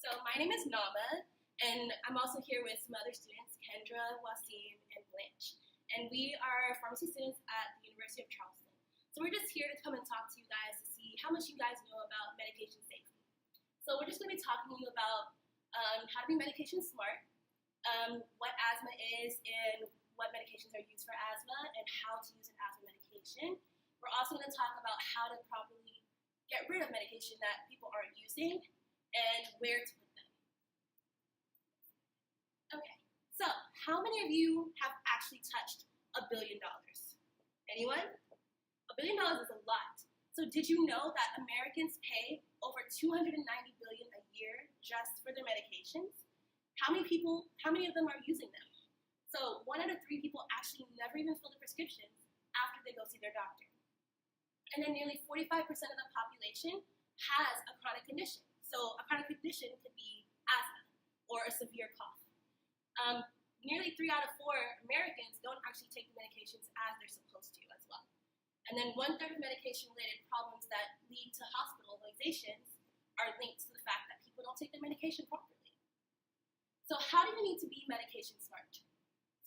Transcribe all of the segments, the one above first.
So my name is Nama, and I'm also here with some other students, Kendra, Wasim, and Blanche. And we are pharmacy students at the University of Charleston. So we're just here to come and talk to you guys to see how much you guys know about medication safety. So we're just going to be talking to you about how to be medication smart, what asthma is and what medications are used for asthma, and how to use an asthma medication. We're also going to talk about how to properly get rid of medication that people aren't using and where to put them. Okay, so how many of you have actually touched $1 billion? Anyone? $1 billion is a lot. So did you know that Americans pay over $290 billion a year just for their medications? How many of them are using them? So 1 out of 3 people actually never even fill the prescriptions after they go see their doctor. And then nearly 45% of the population has a chronic condition. So a chronic condition could be asthma or a severe cough. Nearly 3 out of 4 Americans don't actually take the medications as they're supposed to as well. And then 1/3 of medication-related problems that lead to hospitalizations are linked to the fact that people don't take their medication properly. So how do you need to be medication smart?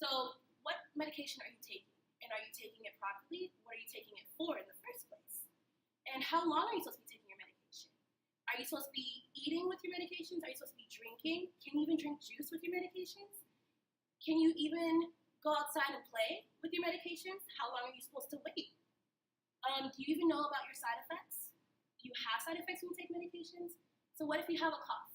So what medication are you taking? And are you taking it properly? What are you taking it for in the first place? And how long are you supposed to be taking your medication? Are you supposed to be eating with your medications? Are you supposed to be drinking? Can you even drink juice with your medications? Can you even go outside and play with your medications? How long are you supposed to wait? Do you even know about your side effects? Do you have side effects when you take medications? So what if you have a cough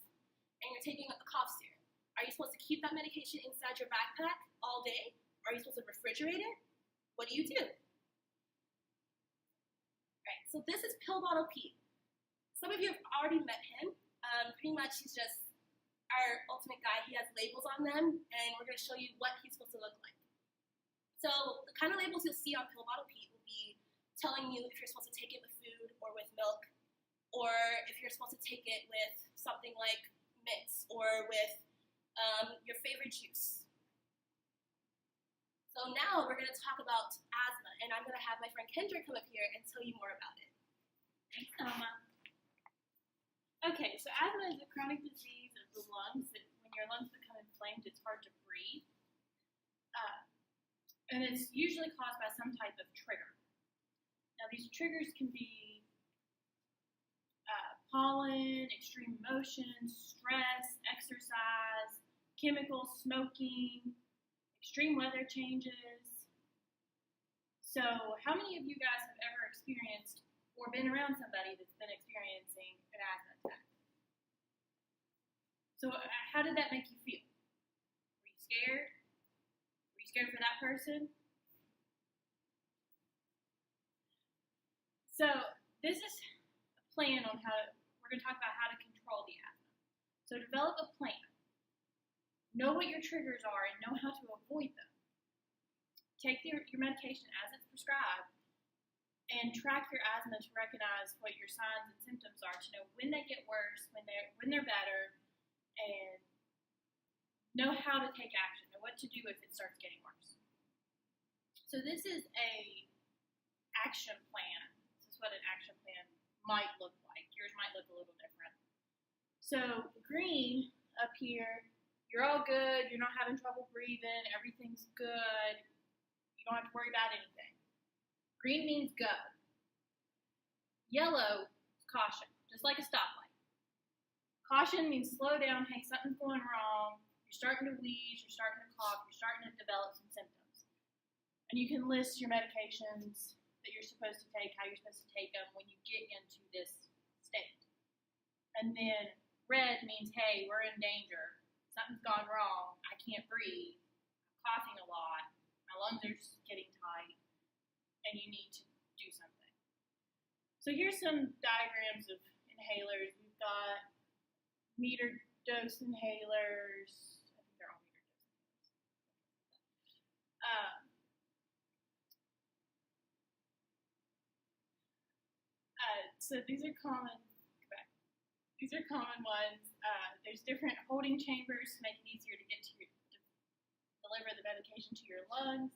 and you're taking a cough syrup? Are you supposed to keep that medication inside your backpack all day? Are you supposed to refrigerate it? What do you do? Right, so this is Pill Bottle Pete. Some of you have already met him. Pretty much he's just our ultimate guy. He has labels on them, and we're going to show you what he's supposed to look like. So the kind of labels you'll see on Pill Bottle Pete will be telling you if you're supposed to take it with food or with milk, or if you're supposed to take it with something like mints or with your favorite juice. So now we're going to talk about asthma, and I'm going to have my friend Kendra come up here and tell you more about it. Thanks, Alma. Okay, so asthma is a chronic disease of the lungs that when your lungs become inflamed, it's hard to breathe. And it's usually caused by some type of trigger. Now, these triggers can be pollen, extreme emotions, stress, exercise, chemicals, smoking, extreme weather changes. So how many of you guys have ever experienced or been around somebody that's been experiencing an asthma attack? So how did that make you feel? Were you scared? Were you scared for that person? So this is a plan on we're going to talk about how to control the asthma. So develop a plan. Know what your triggers are and know how to avoid them. Take your medication as it's prescribed and track your asthma to recognize what your signs and symptoms are, to know when they get worse, when they're better, and know how to take action and what to do if it starts getting worse. So this is a action plan. This is what an action plan might look like. Yours might look a little different. So green up here, you're all good, you're not having trouble breathing, everything's good, you don't have to worry about anything. Green means go. Yellow is caution, just like a stoplight. Caution means slow down, hey, something's going wrong, you're starting to wheeze, you're starting to cough, you're starting to develop some symptoms. And you can list your medications that you're supposed to take, how you're supposed to take them when you get into this state. And then red means, hey, we're in danger. Something's gone wrong, I can't breathe, I'm coughing a lot, my lungs are getting tight, and you need to do something. So here's some diagrams of inhalers. We've got meter dose inhalers. I think they're all meter dose inhalers. So these are common. These are common ones. There's different holding chambers to make it easier to get to deliver the medication to your lungs.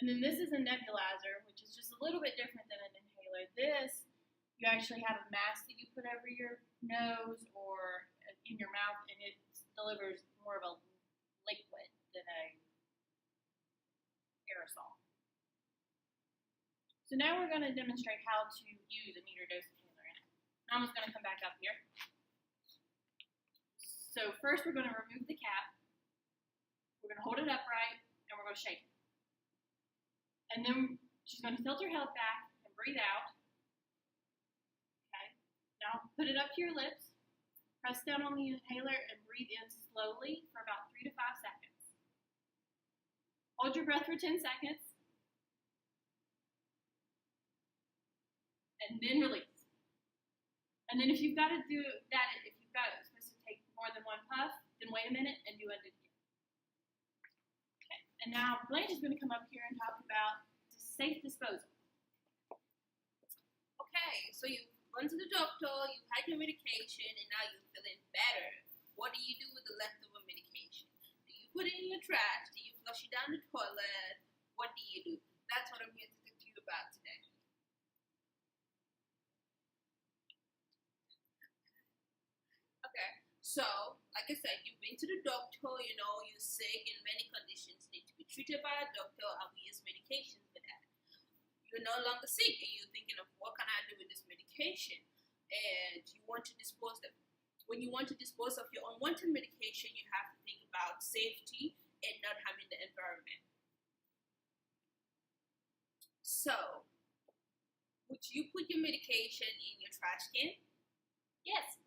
And then this is a nebulizer, which is just a little bit different than an inhaler. With this, you actually have a mask that you put over your nose or in your mouth, and it delivers more of a liquid than a aerosol. So now we're going to demonstrate how to use a meter dose inhaler. I'm just going to come back up here. So first we're going to remove the cap. We're going to hold it upright, and we're going to shake it. And then she's going to tilt her head back and breathe out. Okay. Now put it up to your lips. Press down on the inhaler and breathe in slowly for about 3 to 5 seconds. Hold your breath for 10 seconds. And then release. And then if you've got to do that, if you've got it's supposed to take more than one puff, then wait a minute and do it again. Okay. And now Blanche is going to come up here and talk about safe disposal. Okay, so you've gone to the doctor, you've had your medication, and now you're feeling better. What do you do with the leftover medication? Do you put it in your trash? Do you flush it down the toilet? What do you do? That's what I'm here to talk to you about today. Okay, so, like I said, you've been to the doctor, you know, you're sick, and many conditions need to be treated by a doctor, and we use medications for that. You're no longer sick, and you're thinking of what can I do with this medication, and you want to dispose of. When you want to dispose of your unwanted medication, you have to think about safety and not harming the environment. So, would you put your medication in your trash can? Yes.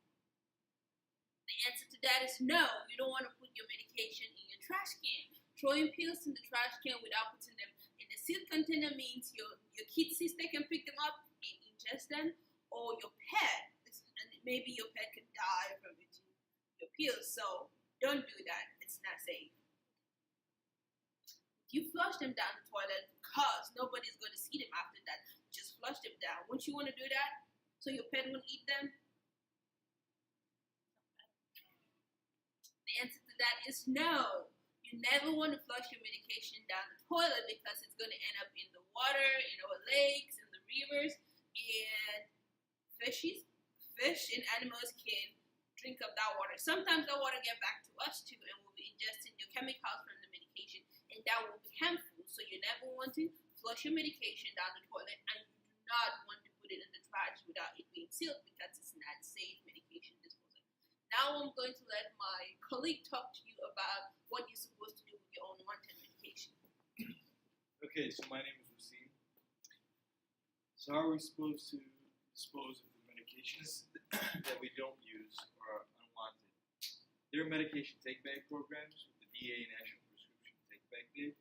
The answer to that is no. You don't want to put your medication in your trash can. Throwing pills in the trash can without putting them in the sealed container means your kid sister can pick them up and ingest them, or your pet, and maybe your pet could die from eating your pills. So don't do that. It's not safe. You flush them down the toilet because nobody's going to see them after that. Just flush them down. Wouldn't you want to do that so your pet won't eat them? The answer to that is no. You never want to flush your medication down the toilet because it's going to end up in the water, in our lakes, in the rivers, and fish and animals can drink up that water. Sometimes that water get back to us too, and we'll be ingesting your chemicals from the medication, and that will be harmful. So you never want to flush your medication down the toilet, and you do not want to put it in the trash without it being sealed because it's not safe medication disposal. Now I'm going to let my colleague talk to you about what you're supposed to do with your unwanted medication. Okay, so my name is Wasim. So how are we supposed to dispose of the medications that we don't use or are unwanted? There are medication take-back programs with the DA National Prescription Take-Back Day,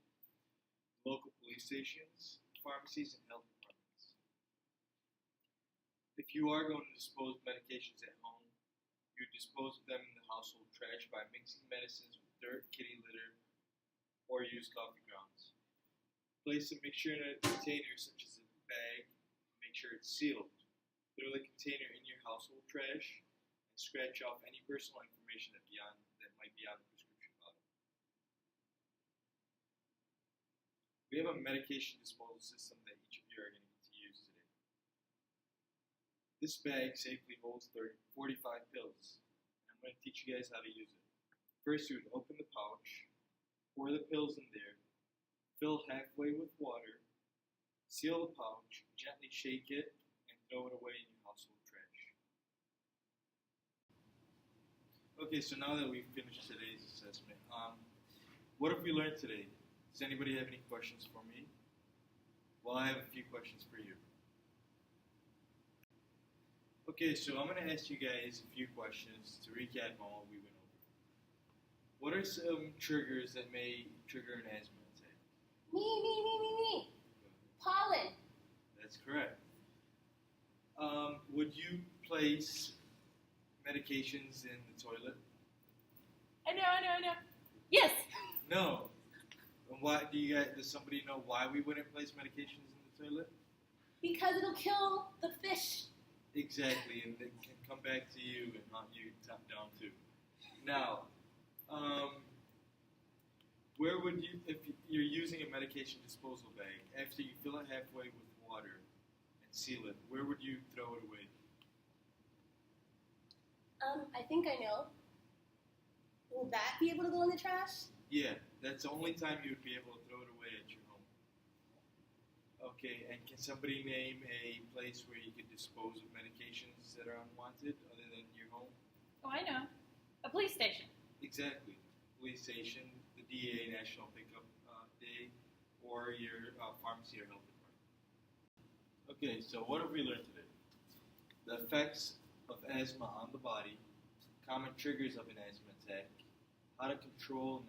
local police stations, pharmacies, and health departments. If you are going to dispose of medications at home, you dispose of them in the household trash by mixing medicines with dirt, kitty litter, or used coffee grounds. Place the mixture in a container such as a bag. Make sure it's sealed. Throw the container in your household trash and scratch off any personal information that might be on the prescription bottle. We have a medication disposal system that each of you are going to get to use today. This bag safely holds 45 pills. I'm going to teach you guys how to use it. First, you would open the pouch, pour the pills in there, fill halfway with water, seal the pouch, gently shake it, and throw it away in your household trash. Okay, so now that we've finished today's assessment, what have we learned today? Does anybody have any questions for me? Well, I have a few questions for you. Okay, so I'm going to ask you guys a few questions to recap on what we went over. What are some triggers that may trigger an asthma attack? Me. Pollen. That's correct. Would you place medications in the toilet? I know. Yes. No. And why does somebody know why we wouldn't place medications in the toilet? Because it'll kill the fish. Exactly, and it can come back to you and hunt you top down too. Now, where would you, if you're using a medication disposal bag, after you fill it halfway with water and seal it, where would you throw it away? I think I know. Will that be able to go in the trash? Yeah, that's the only time you would be able to throw it away at your home. Okay, and can somebody name a place where you could dispose of medications that are unwanted other than your home? Oh, I know. A police station. Exactly. Police station, the DA National Pickup Day, or your pharmacy or health department. Okay, so what have we learned today? The effects of asthma on the body, common triggers of an asthma attack, how to control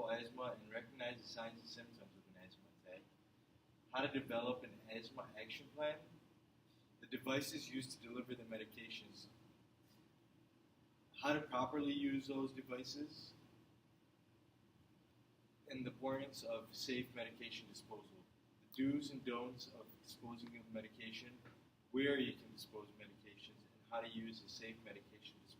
asthma and recognize the signs and symptoms of an asthma attack, how to develop an asthma action plan, the devices used to deliver the medications, how to properly use those devices, and the importance of safe medication disposal. The do's and don'ts of disposing of medication, where you can dispose of medications, and how to use a safe medication disposal.